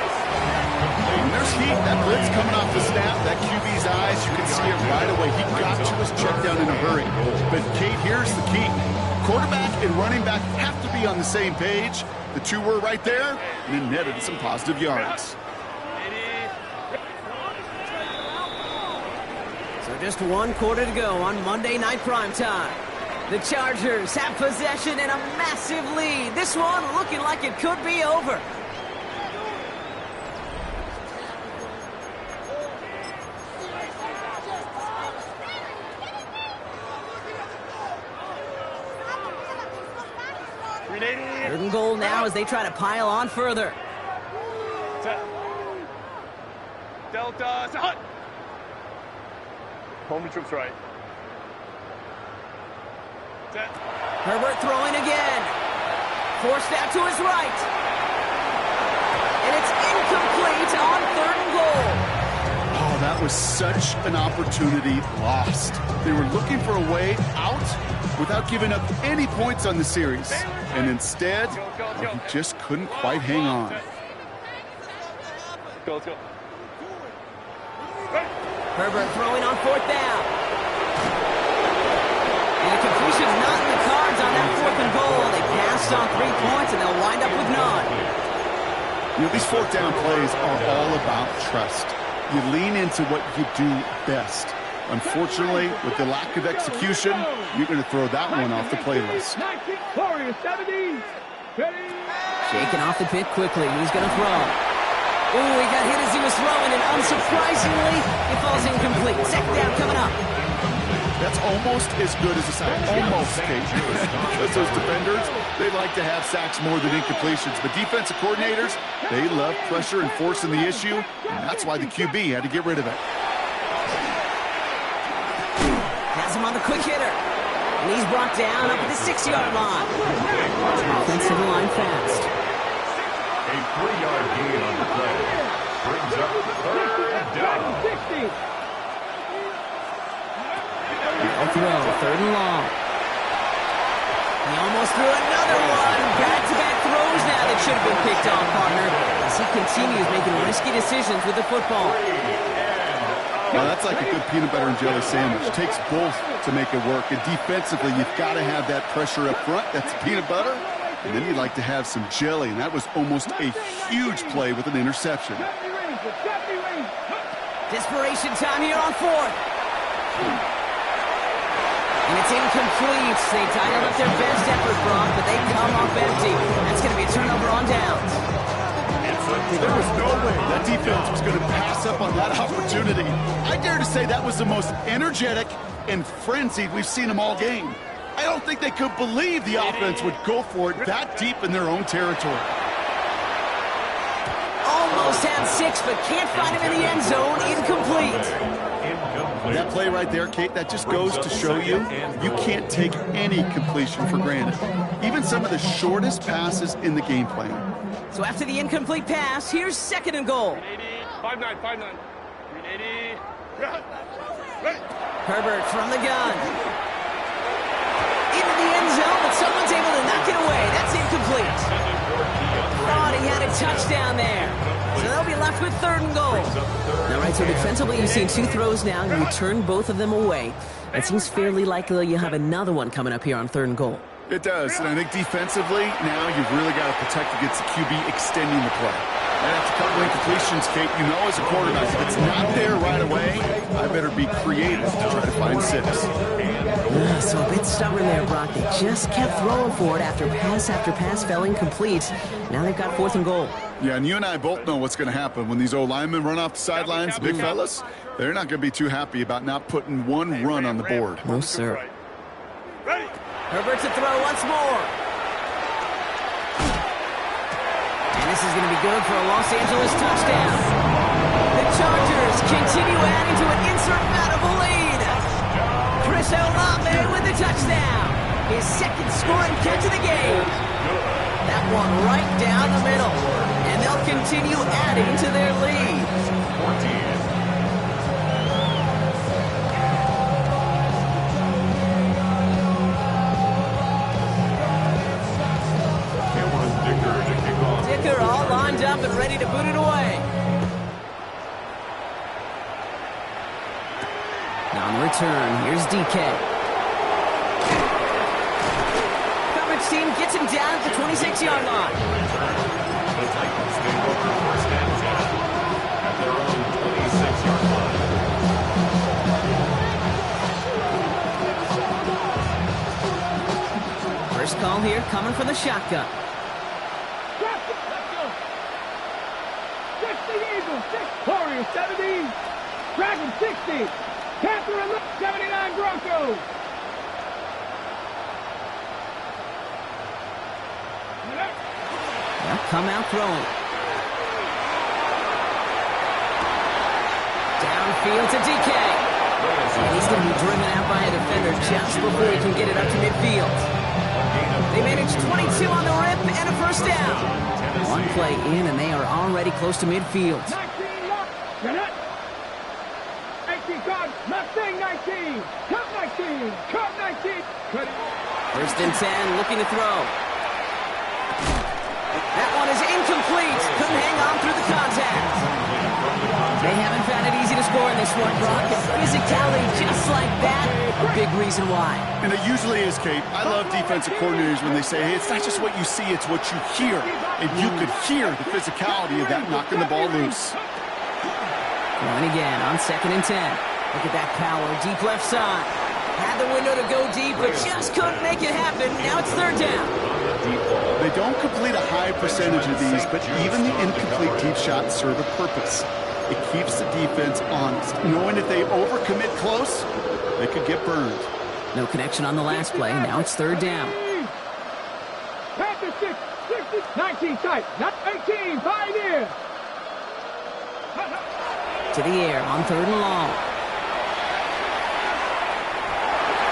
When there's heat, that blitz coming off the snap, that QB's eyes, you can see it right away. He got to his check down in a hurry. But, Kate, here's the key. Quarterback and running back have to be on the same page. The two were right there, and then netted some positive yards. So just 1 quarter to go on Monday Night Primetime. The Chargers have possession and a massive lead. This one looking like it could be over. Third and goal now as they try to pile on further. Delta, hut. Homie troops right. Set. Herbert throwing again. Forced out to his right. And it's incomplete on 3rd and goal. Oh, that was such an opportunity lost. They were looking for a way out without giving up any points on the series. And instead, he just couldn't quite hang on. Let's go. Herbert throwing on 4th down. And the completion's not in the cards on that 4th and goal. They passed on 3 points, and they'll wind up with none. You know, these 4th down plays are all about trust. You lean into what you do best. Unfortunately, with the lack of execution, you're going to throw that one off the playlist. Shaking off the pit quickly. Who's going to throw? Ooh, he got hit as he was throwing, and unsurprisingly, it falls incomplete. Second down coming up. That's almost as good as a sack. Almost, Kate. That's those defenders, they like to have sacks more than incompletions. But defensive coordinators, they love pressure and forcing the issue, and that's why the QB had to get rid of it. Has him on the quick hitter. And he's brought down up at the 6-yard line. Offensive line fast. A 3-yard gain on the play. Brings up 3rd down. I'll throw, 3rd and long. He almost threw another one. Back-to-back throws now that should have been picked off, partner. As he continues making risky decisions with the football. Well, that's like a good peanut butter and jelly sandwich. It takes both to make it work. And defensively, you've got to have that pressure up front. That's peanut butter. And then you'd like to have some jelly. And that was almost a huge play with an interception. Desperation time here on 4th. And it's incomplete. They dialed up their best effort, Brock, but they come off empty. That's going to be a turnover on downs. There was no way that defense was going to pass up on that opportunity. I dare to say that was the most energetic and frenzied we've seen them all game. I don't think they could believe the offense would go for it that deep in their own territory. Almost had 6, but can't find him in the end zone. Incomplete. That play right there, Kate, that just goes to show you can't take any completion for granted. Even some of the shortest passes in the game plan. So after the incomplete pass, here's 2nd and goal. 5-9. 380. Herbert from the gun. Into the end zone, but someone's able to knock it away. That's incomplete. Thought he had a touchdown there. So they'll be left with 3rd and goal. All right, so defensively, you've seen 2 throws now. You return both of them away. It seems fairly likely you'll have another one coming up here on 3rd and goal. It does, and I think defensively, now you've really got to protect against the QB extending the play. And after a couple incompletions, Kate, you know as a quarterback, if it's not there right away, I better be creative to try to find 6. So a bit stubborn there, Brock. They just kept throwing for it after pass fell incomplete. Now they've got 4th and goal. Yeah, and you and I both know what's going to happen when these old linemen run off the sidelines, big fellas. They're not going to be too happy about not putting one run on the board. No, sir. Herbert to throw once more. And this is going to be good for a Los Angeles touchdown. The Chargers continue adding to an insurmountable lead. Chris Olave with the touchdown. His 2nd scoring catch of the game. That one right down the middle. And they'll continue adding to their lead. 14. Dicker all lined up and ready to boot it away. Now on the return, here's DK. Coverage team gets him down at the 26-yard line. The Titans may go for 1st and 10 at their own 26-yard line. First call here coming from the shotgun. Warriors 70, Dragons 60, Panther 79 Broncos. They'll come out throwing. Downfield to DK. And he's going to be driven out by a defender just before he can get it up to midfield. They managed 22 on the rip and a 1st down. One play in and they are already close to midfield. 19, lock, net. 18 card, Mustang 19, cut 19, cut 19. 1st and 10, looking to throw. That one is incomplete. Couldn't hang on through the contact. They haven't found it easy to score in this one, Brock. And physicality just like that, a big reason why. And it usually is, Kate. I love defensive coordinators when they say, hey, it's not just what you see, it's what you hear. And you could hear the physicality of that knocking the ball loose. Going again on 2nd and 10. Look at that power, deep left side. Had the window to go deep, but just couldn't make it happen. Now it's 3rd down. They don't complete a high percentage of these, but even the incomplete deep shots serve a purpose. It keeps the defense honest, knowing if they overcommit close, they could get burned. No connection on the last play. Now it's 3rd down. Panther 6, 60, 19 tight, not 18, 5 in. To the air on 3rd and long.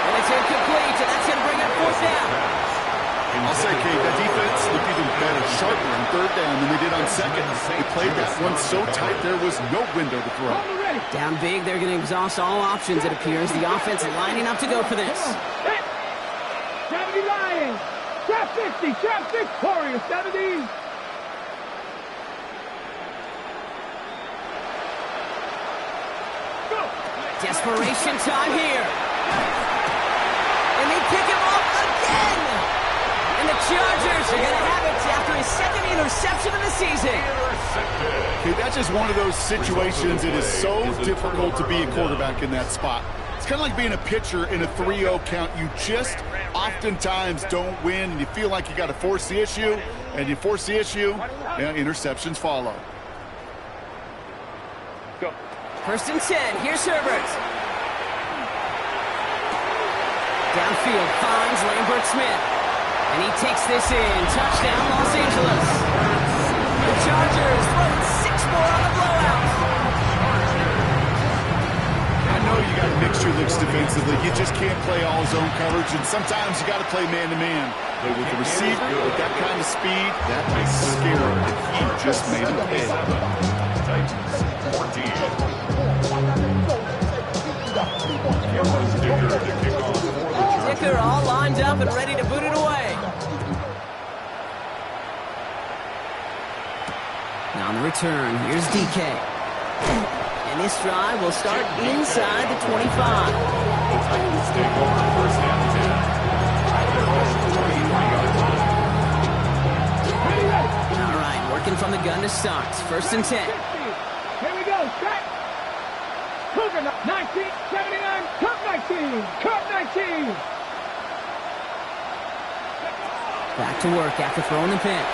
And it's incomplete, and that's going to bring up 4th down. I'll say, Kate, that defense looked even better, sharper on 3rd down than they did on 2nd. They played that one so tight there was no window to throw. Down big, they're going to exhaust all options, it appears. The offense lining up to go for this. 70 Lions, trap 60, trap 6, Warriors 70. Desperation time here. And they pick him off again. And the Chargers are going to have it after his 2nd interception of the season. Okay, that's just one of those situations. It is so difficult to be a quarterback in that spot. It's kind of like being a pitcher in a 3-0 count. You just oftentimes don't win, and you feel like you got to force the issue, and you force the issue, and interceptions follow. Go. 1st and 10. Here's Herbert. Downfield finds Lambert Smith. And he takes this in. Touchdown, Los Angeles. The Chargers throwing 6 more on the blowout. I know you got mixture looks defensively. You just can't play all zone coverage, and sometimes you got to play man-to-man. But with the receiver, with that kind of speed, that is scary. He just made a pay. Titans 14. Dicker all lined up and ready to boot it away. Now on the return, here's DK. And this drive will start inside the 25. The Titans take over 1st and 10. All right, working from the gun to start. First and 10. Here we go. Set. Cougar 1979. Cup 19. Cup 19. Back to work after throwing the pick.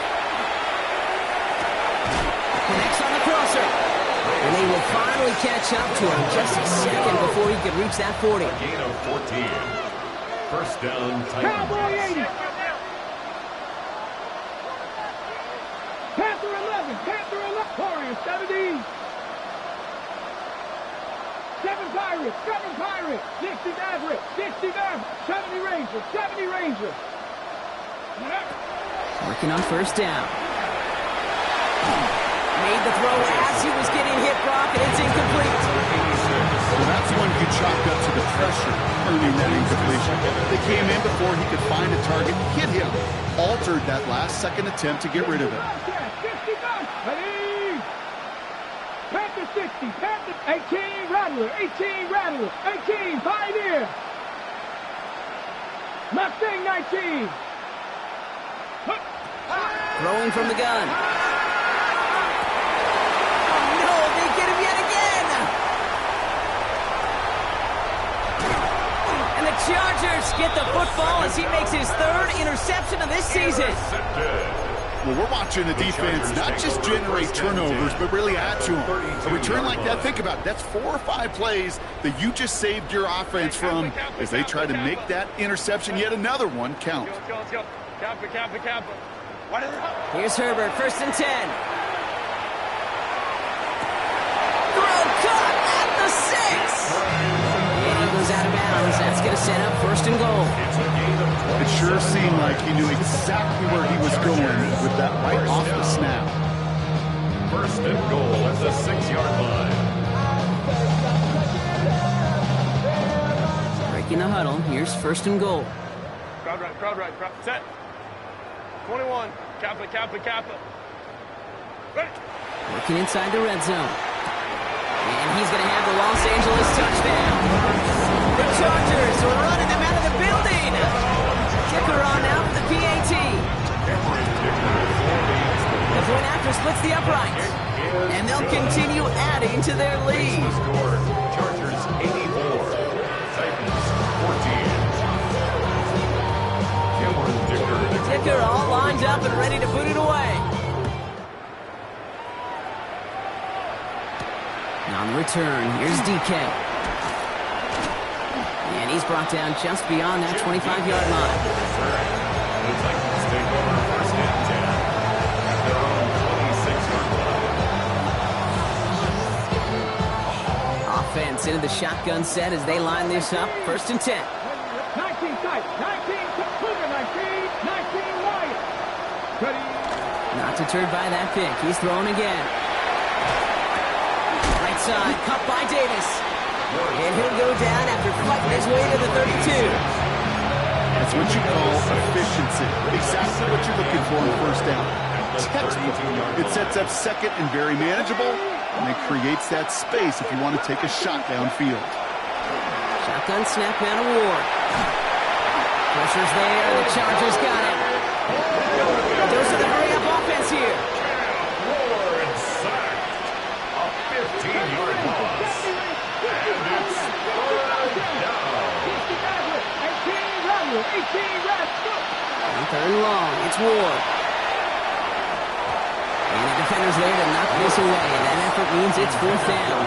Connects on the crosser. And they will finally catch up to him just a second before he could reach that 40. Gain of 14. First down, Cowboy Titans. 80. Panther 11. Panther 11. Warriors 70. 7 Pirates. 7 Pirates. 60 Maverick. 60 Maverick. 70 Rangers. 70 Rangers. Working on first down. Made the throw as he was getting hit, Brock, and it's incomplete. Well, that's one you chalked up to the pressure, earning that incompletion. They came in before he could find a target, hit him, altered that last-second attempt to get rid of it. 60 Ready. Panther 60. Panther 18 Rattler. 18 Rattler. 18 Pioneer. Mustang 19. Throwing from the gun. Oh, no, they get him yet again. And the Chargers get the football as he makes his third interception of this season. Well, we're watching a defense not just generate turnovers, but really add to them. A return like that, think about it. That's 4 or 5 plays that you just saved your offense from as they try to make that interception, yet another one, count. Let's go, let's go. Kappa. Here's Herbert, first and 10. Throw caught at the 6. And he goes out of bounds. That's going to set up first and goal. It sure seemed like he knew exactly where he was going with that right off the snap. First and goal at the 6-yard line. Breaking the huddle. Here's first and goal. Crowd right. Set. 21. Kappa. Ready. Working inside the red zone. And he's going to have the Los Angeles touchdown. The Chargers are running them out of the building. Kicker on now for the PAT. The point after splits the uprights. And they'll continue adding to their lead. Score, Chargers 84. Titans 14. Kicker all lined up and ready to put it away. On the return, here's DK. And he's brought down just beyond that 25-yard line. The Titans take over first and 10 at their own 26-yard line. Offense into the shotgun set as they line this up. First and 10. 19 tight. 19 Cougar 19. 19 Wyatt. Ready. Not deterred by that pick. He's throwing again. Right side, cut by Davis. And he'll go down after fighting his way to the 32. That's what you call efficiency. Exactly what you're looking for on first down. Textbook. It sets up second and very manageable, and it creates that space if you want to take a shot downfield. Shotgun snap out of Ward. Pressure's there, the Chargers got it. Those are the hurry-up offense here. Ward sacked. A 15-yard loss. And it's third down. 18 Rattler. 18 Rattler. And third and long, it's Ward. And the defender's there to knock this away. That effort means it's fourth down.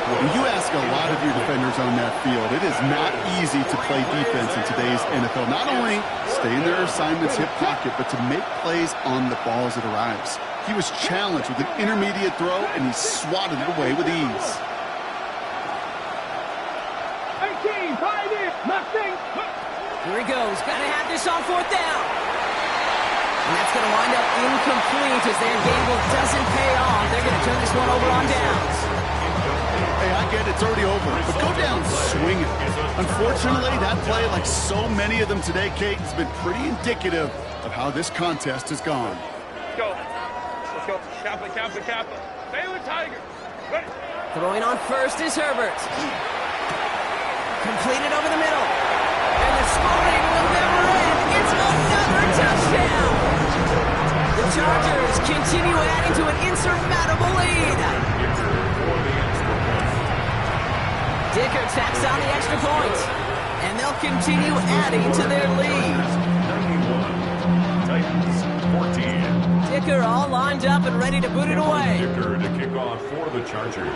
When you ask a lot of your defenders on that field, it is not easy to play defense in today's NFL. Not only stay in their assignment's hip pocket, but to make plays on the ball as it arrives. He was challenged with an intermediate throw, and he swatted it away with ease. 18 Pioneer. Mustang. Here he goes. Got to have this on fourth down. And that's going to wind up incomplete as their gamble doesn't pay off. They're going to turn this one over on downs. Hey, I get it's already over, but go down swinging. Unfortunately, that play, like so many of them today, Kate, has been pretty indicative of how this contest has gone. Let's go. Kappa. Baylor Tiger. Ready. Throwing on first is Herbert. Completed over the middle. And the scoring will never end. It's another touchdown. The Chargers continue adding to an insurmountable lead. Dicker tacks on the extra point, and they'll continue adding to their lead. 91, Titans 14. Dicker all lined up and ready to boot it away. Dicker to kick off for the Chargers.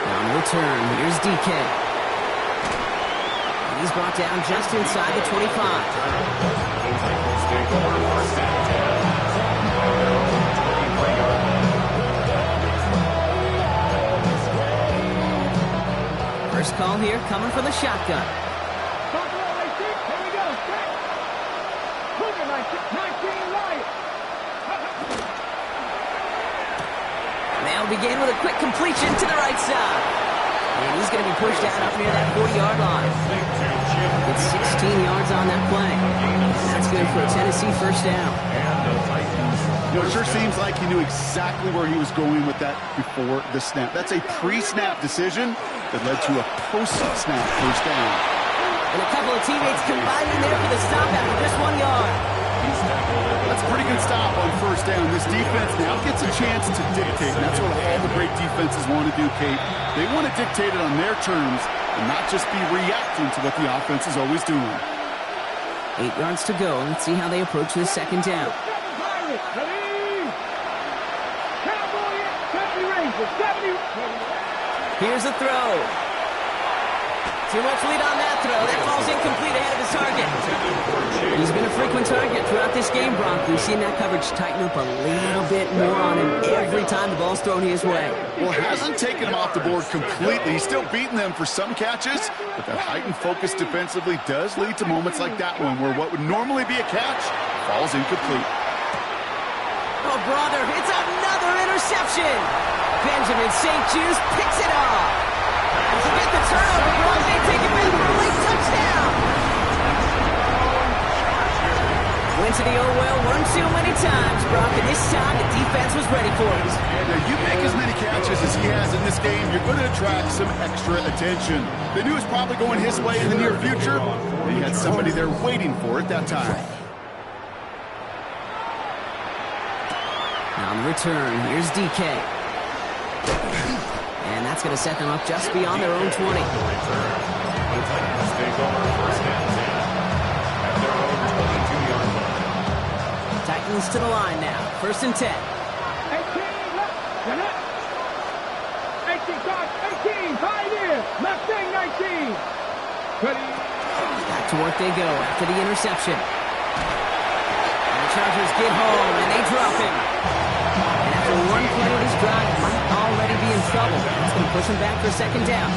On return, here's DK. He's brought down just inside the 25. First call here coming from the shotgun. Here we go. 19 Lions. They'll begin with a quick completion to the right side. And he's going to be pushed out up near that 40-yard line. It's 16 yards on that play. That's good for a Tennessee first down. You know, it sure seems like he knew exactly where he was going with that before the snap. That's a pre-snap decision that led to a post-snap first down. And a couple of teammates combining there for the stop after just 1 yard. That's a pretty good stop on first down. This defense now gets a chance to dictate, and that's what all the great defenses want to do, Kate. They want to dictate it on their terms and not just be reacting to what the offense is always doing. 8 yards to go. Let's see how they approach this second down. Here's a throw. Too much lead on that throw. That ball's incomplete ahead of his target. He's been a frequent target throughout this game, Brock. We've seen that coverage tighten up a little bit more on him every time the ball's thrown his way. Well, hasn't taken him off the board completely. He's still beating them for some catches, but that heightened focus defensively does lead to moments like that one where what would normally be a catch falls incomplete. Oh, brother, it's another interception. Benjamin St. Juice picks it off. Forget the turnover, Brock. They take it back for a late touchdown. Went to the old well one too many times, Brock, and this time the defense was ready for it. Now, you make as many catches as he has in this game, you're going to attract some extra attention. They knew it was probably going his way in the near future. They had somebody there waiting for it that time. Now on the return, here's DK. And that's going to set them up just beyond their own 20. Titans to the line now. First and 10. 18 left. 18, 5 years. Left thing, 19. Back to work they go after the interception. And the Chargers get home, and they drop him. And after one play of this drive, might already be in trouble. It's going to push him back for second down.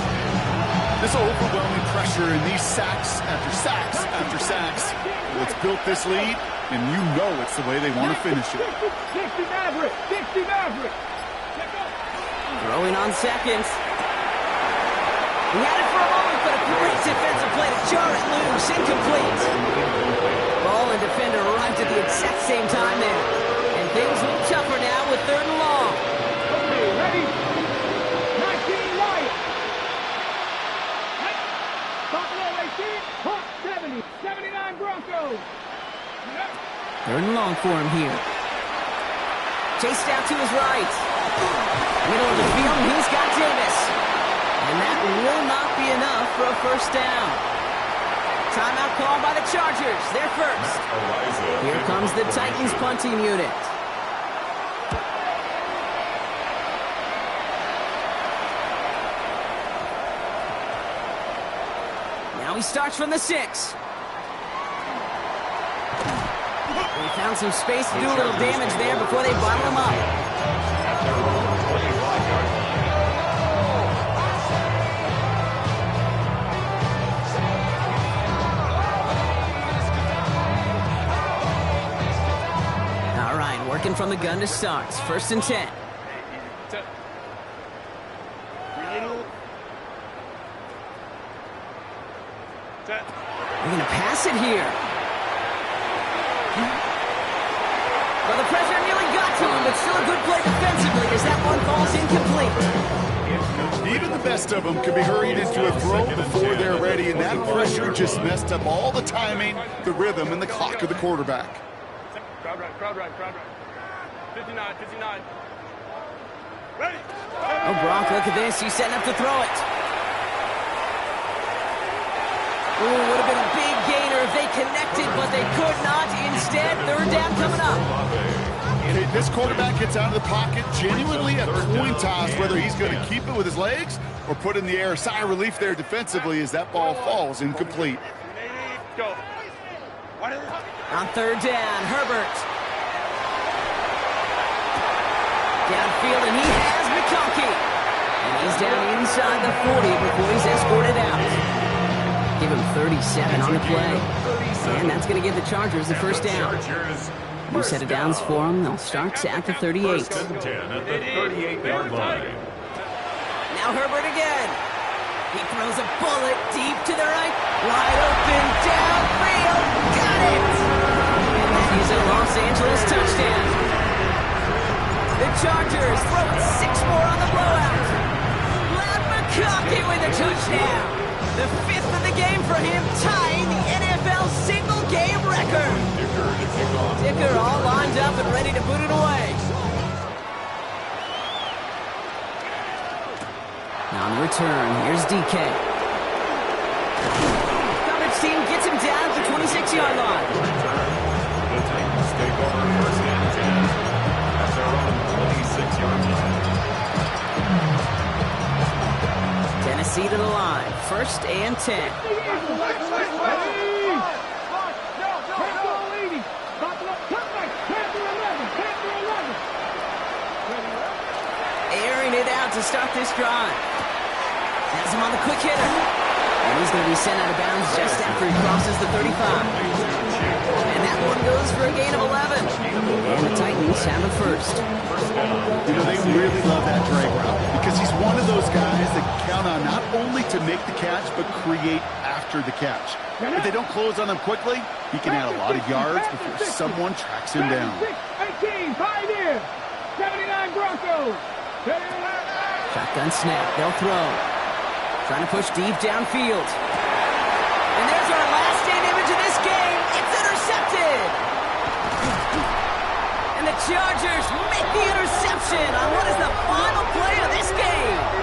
This overwhelming pressure and these sacks after sacks after sacks, well, it's built this lead, and you know it's the way they want to finish it. 60 Maverick. 60 Maverick. Throwing on seconds. He had it for a moment, but a great defensive play to jar it loose. Incomplete. Ball and defender arrived at the exact same time there. And things look tougher now with third and long. Okay, ready? 19 Lions. Buffalo 18, Hawks 70, 79 Broncos. Third and long for him here. Chased out to his right. Middle of the field, and he's got Davis. And that will not be enough for a first down. Timeout called by the Chargers. They're first. Here comes the Titans punting unit. Now he starts from the 6. They found some space to do a little damage there before they bottle him up. All right, working from the gun to start. First and 10. They're going to pass it here. Well, the pressure nearly got to him, but still a good play defensively as that one falls incomplete. Even the best of them can be hurried into a throw before they're ready, and that pressure just messed up all the timing, the rhythm, and the clock of the quarterback. Crowd right, crowd right, crowd right. 59, 59. Ready. Oh, Brock, look at this. He's setting up to throw it. Ooh, would have been a big gainer if they connected, but they could not. Instead, third down coming up. This quarterback gets out of the pocket genuinely a coin toss whether he's going to keep it with his legs or put it in the air. Sigh of relief there defensively as that ball falls incomplete. Go. On third down, Herbert. Downfield, and he has McConkey. And he's down inside the 40 before he's escorted out. Give him 37 on the play. And that's going to give the Chargers the first down. New set of downs for them. They'll start at the 38. First and 10 at the 38-yard line. Now Herbert again. He throws a bullet deep to the right. Wide open, downfield. Got it! And that is a Los Angeles touchdown. The Chargers throwing 6 more on the blowout. Lad McConkey with a touchdown. The 5th of the game for him, tying the NFL single-game record. Dicker all lined up and ready to put it away. Now on the return, here's DK. Coverage team gets him down at the 26-yard line. The Titans take over first and 10 at their own 26-yard line. Tennessee to the line, first and 10. Airing it out to start this drive. Has him on the quick hitter. And he's going to be sent out of bounds just after he crosses the 35. And that one goes for a gain of 11. And the Titans have it first. You know, they really love that drag route because he's one of those guys that count on not only to make the catch, but create after the catch. If they don't close on him quickly, he can add a lot of yards before someone tracks him down. 18, 5 in. 79 Broncos. Shotgun snap. They'll throw. Trying to push deep downfield.